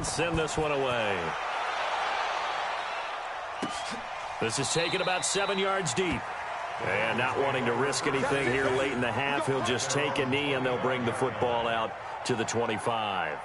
and send this one away. This is taken about 7 yards deep. And not wanting to risk anything here late in the half, he'll just take a knee, and they'll bring the football out to the 25.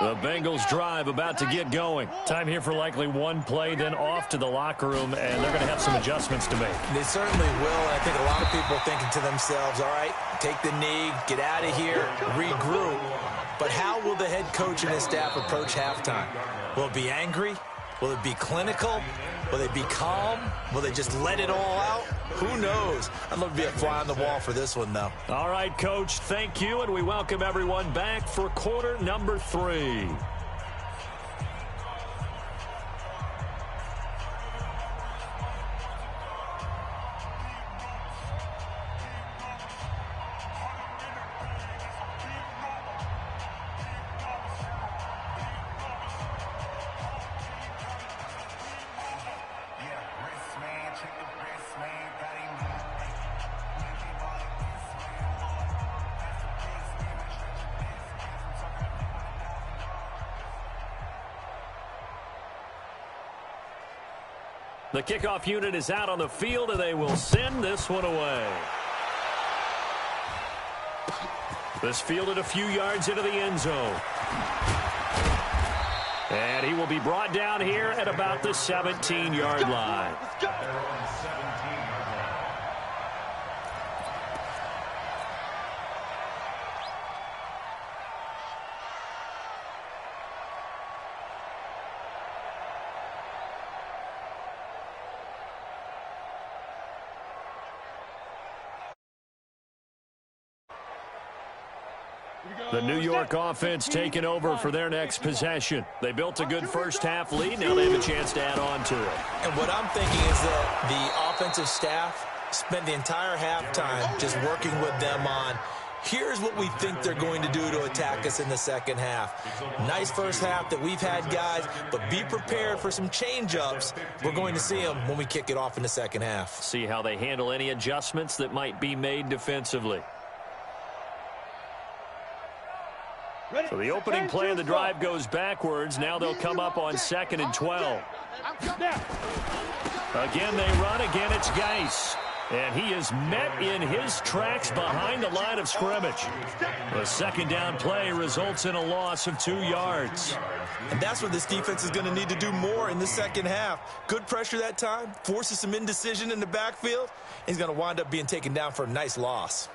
The Bengals drive about to get going. Time here for likely one play, then off to the locker room, and they're going to have some adjustments to make. They certainly will. I think a lot of people thinking to themselves, all right, take the knee, get out of here, regroup. But how will the head coach and his staff approach halftime? Will it be angry? Will it be clinical? Will they be calm? Will they just let it all out? Who knows? I'd love to be a fly on the wall for this one, though. All right, Coach, thank you, and we welcome everyone back for quarter number 3. The kickoff unit is out on the field, and they will send this one away. This fielded a few yards into the end zone. And he will be brought down here at about the 17-yard line. The New York offense taking over for their next possession. They built a good first-half lead. Now they have a chance to add on to it. And what I'm thinking is that the offensive staff spent the entire halftime just working with them on, here's what we think they're going to do to attack us in the second half. Nice first half that we've had, guys, but be prepared for some change-ups. We're going to see them when we kick it off in the second half. See how they handle any adjustments that might be made defensively. So the opening play of the drive goes backwards. Now they'll come up on 2nd and 12. Again, they run. Again, it's Geis. And he is met in his tracks behind the line of scrimmage. The second down play results in a loss of 2 yards. And that's what this defense is going to need to do more in the second half. Good pressure that time, forces some indecision in the backfield. He's going to wind up being taken down for a nice loss.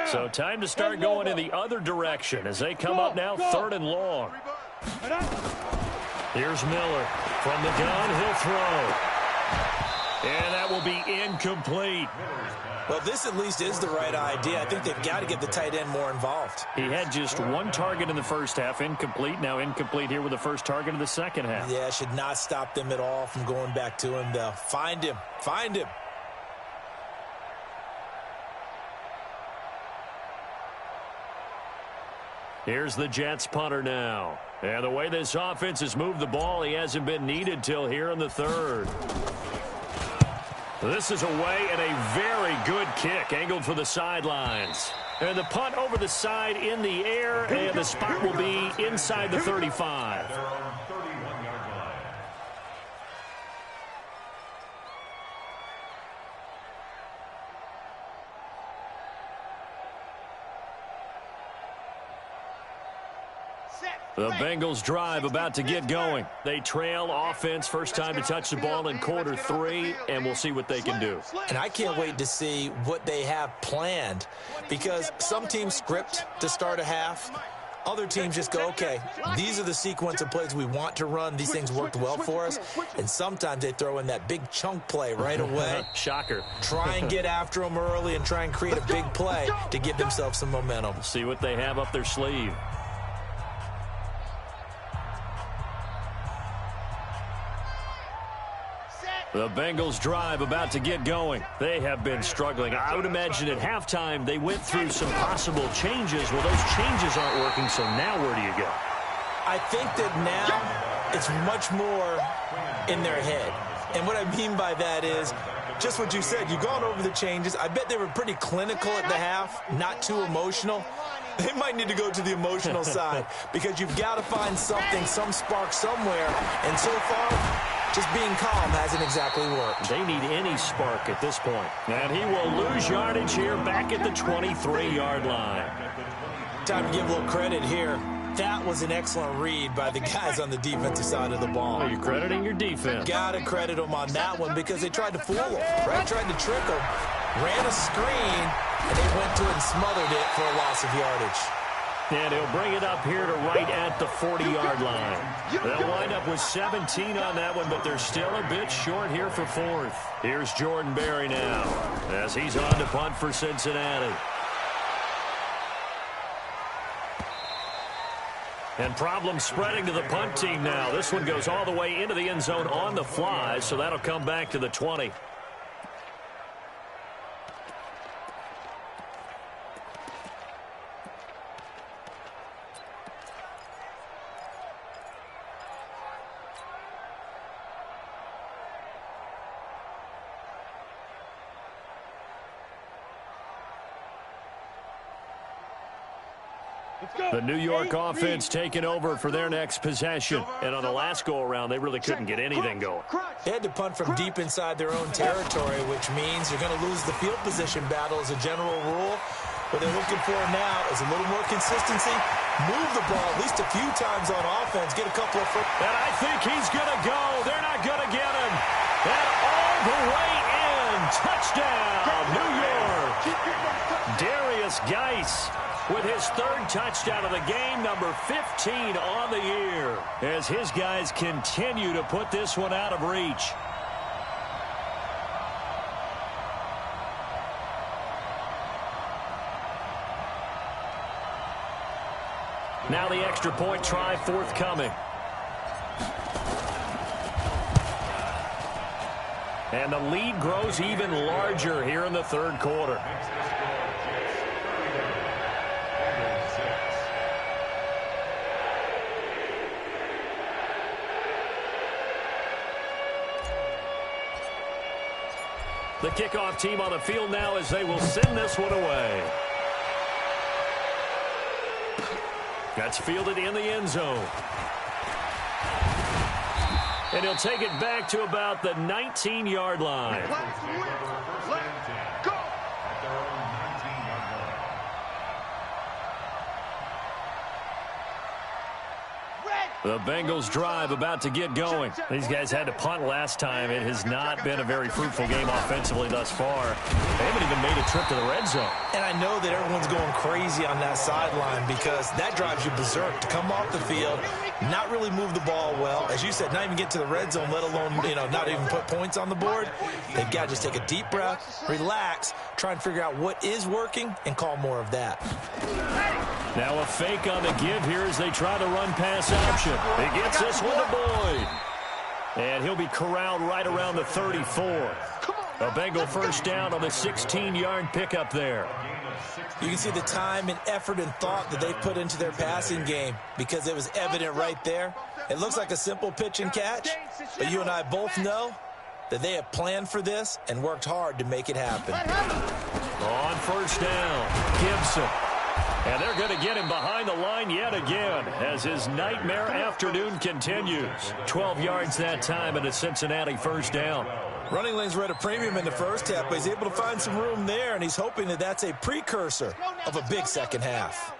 So time to start going in the other direction as they come up now 3rd and long. Here's Miller from the gun. He'll throw. And that will be incomplete. Well, this at least is the right idea. I think they've got to get the tight end more involved. He had just 1 target in the first half, incomplete. Now incomplete here with the first target of the second half. Yeah, should not stop them at all from going back to him, though. Find him. Find him. Here's the Jets punter now. And the way this offense has moved the ball, he hasn't been needed till here in the 3rd. This is away and a very good kick angled for the sidelines. And the punt over the side in the air, and the spot will be inside the 35. The Bengals drive about to get going. They trail offense, first time to touch the ball in quarter 3, and we'll see what they can do. And I can't wait to see what they have planned, because some teams script to start a half. Other teams just go, okay, these are the sequence of plays we want to run. These things worked well for us. And sometimes they throw in that big chunk play right away. Shocker. Try and get after them early and try and create a big play to give themselves some momentum. See what they have up their sleeve. The Bengals drive about to get going. They have been struggling. I would imagine at halftime they went through some possible changes. Well, those changes aren't working, so now where do you go? I think that now it's much more in their head. And what I mean by that is just what you said. You've gone over the changes. I bet they were pretty clinical at the half, not too emotional. They might need to go to the emotional side because you've got to find something, some spark somewhere. And so far, just being calm hasn't exactly worked. They need any spark at this point. And he will lose yardage here back at the 23-yard line. Time to give a little credit here. That was an excellent read by the guys on the defensive side of the ball. Well, you're crediting your defense. Got to credit them on that one because they tried to fool them, right? Tried to trick them. Ran a screen, and they went to it and smothered it for a loss of yardage. And he'll bring it up here to right at the 40-yard line. They'll wind up with 17 on that one, but they're still a bit short here for fourth. Here's Jordan Berry now as he's on to punt for Cincinnati. And problems spreading to the punt team now. This one goes all the way into the end zone on the fly, so that'll come back to the 20. The New York offense taking over for their next possession. And on the last go-around, they really couldn't get anything going. They had to punt from deep inside their own territory, which means you're going to lose the field position battle as a general rule. What they're looking for now is a little more consistency. Move the ball at least a few times on offense. Get a couple of first. And I think he's going to go. They're not going to get him. And all the way in. Touchdown, New York. Darius Geis with his third touchdown of the game, number 15 on the year, as his guys continue to put this one out of reach. Now the extra point try forthcoming. And the lead grows even larger here in the third quarter. The kickoff team on the field now as they will send this one away. That's fielded in the end zone. And he'll take it back to about the 19-yard line. The Bengals drive about to get going. These guys had to punt last time. It has not been a very fruitful game offensively thus far. They haven't even made a trip to the red zone. And I know that everyone's going crazy on that sideline because that drives you berserk to come off the field, not really move the ball well. As you said, not even get to the red zone, let alone, not even put points on the board. They've got to just take a deep breath, relax, try and figure out what is working, and call more of that. Now a fake on the give here as they try to run pass option. He gets this one to Boyd. And he'll be corralled right around the 34. A Bengal first down on the 16-yard pickup there. You can see the time and effort and thought that they put into their passing game because it was evident right there. It looks like a simple pitch and catch, but you and I both know that they have planned for this and worked hard to make it happen. On first down, Gibson. And they're going to get him behind the line yet again as his nightmare afternoon continues. 12 yards that time and a Cincinnati first down. Running lanes were at a premium in the first half, but he's able to find some room there, and he's hoping that that's a precursor of a big second half.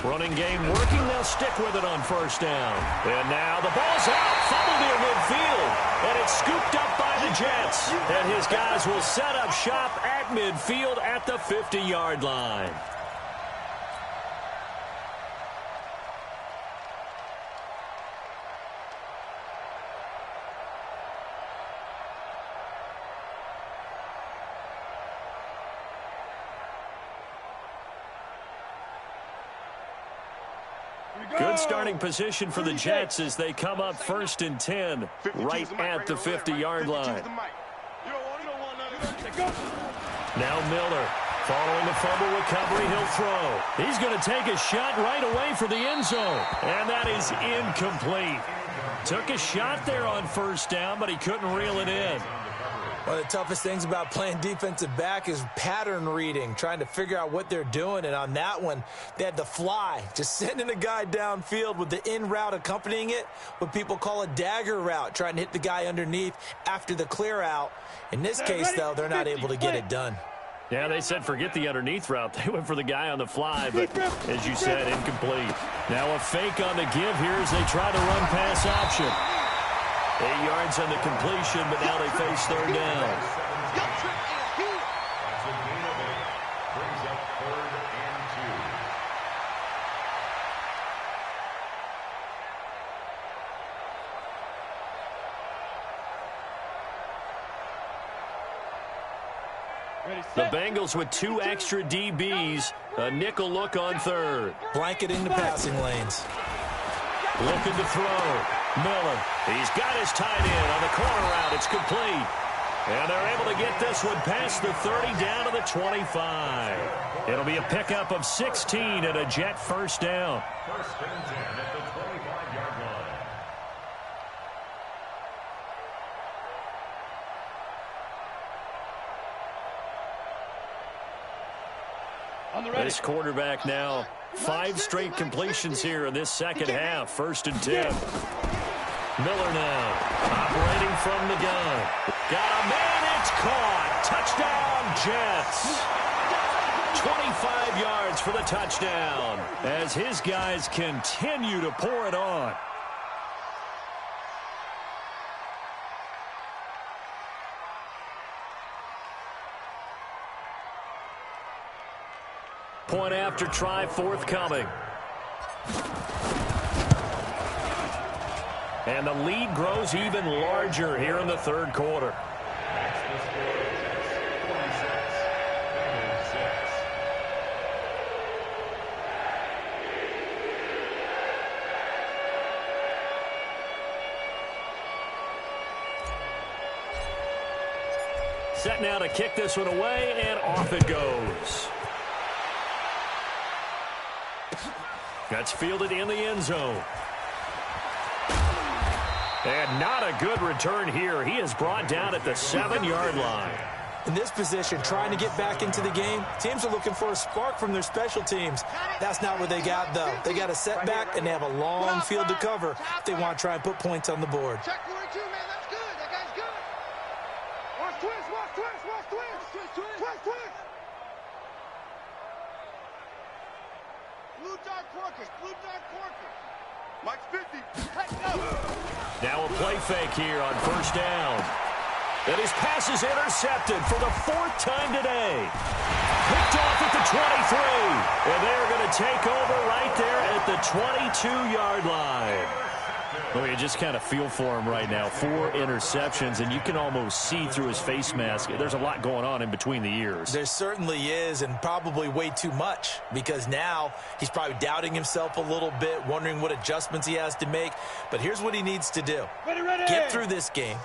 Running game working. They'll stick with it on first down. And now the ball's out. Fumbled near midfield. And it's scooped up by the Jets. And his guys will set up shop at at midfield at the 50-yard line. Good starting position for the Jets as they come up 1st and 10 right at the 50-yard line. Now Miller, following the fumble recovery, he'll throw. He's going to take a shot right away for the end zone, and that is incomplete. Took a shot there on 1st down, but he couldn't reel it in. One of the toughest things about playing defensive back is pattern reading, trying to figure out what they're doing. And on that one, they had to fly, just sending a guy downfield with the in route accompanying it, what people call a dagger route, trying to hit the guy underneath after the clear out. In this case, though, they're not able to get it done. Yeah, they said forget the underneath route. They went for the guy on the fly, but as you said, incomplete. Now a fake on the give here as they try to run pass option. 8 yards on the completion, but now they face 3rd down. The Bengals with 2 extra DBs, a nickel look on 3rd. Blanketing the passing lanes. Looking to throw. Miller, he's got his tight end on the corner route. It's complete. And they're able to get this one past the 30 down to the 25. It'll be a pickup of 16 and a Jet 1st down. 1st and 10 at the 25-yard line. This quarterback now, 5 straight completions here in this second half. 1st and 10. Miller now, operating from the gun. Got a man, it's caught. Touchdown, Jets. 25 yards for the touchdown as his guys continue to pour it on. Point after try forthcoming. And the lead grows even larger here in the 3rd quarter. Set now to kick this one away, and off it goes. That's fielded in the end zone. And not a good return here. He is brought down at the 7-yard line. In this position, trying to get back into the game, teams are looking for a spark from their special teams. That's not what they got, though. They got a setback, and they have a long field to cover if they want to try and put points on the board. Check 1 or 2, man. That's good. That guy's good. Watch twist, watch twist, watch twist. Twist, twist. Blue dot Corkers, blue dot Corkers. Mike's 50. Let's go. Now a play fake here on 1st down. And his pass is intercepted for the 4th time today. Picked off at the 23. And they're going to take over right there at the 22-yard line. Well, you just kind of feel for him right now. 4 interceptions, and you can almost see through his face mask. There's a lot going on in between the ears. There certainly is, and probably way too much, because now he's probably doubting himself a little bit, wondering what adjustments he has to make. But here's what he needs to do. Get through this game.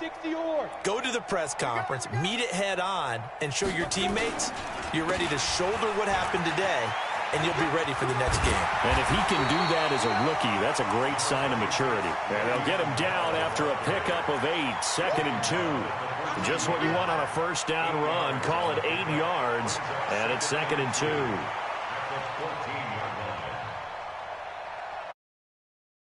Go to the press conference, meet it head on, and show your teammates you're ready to shoulder what happened today, and you'll be ready for the next game. And if he can do that as a rookie, that's a great sign of maturity. And they'll get him down after a pickup of 8, 2nd and 2. Just what you want on a 1st down run. Call it 8 yards, and it's 2nd and 2.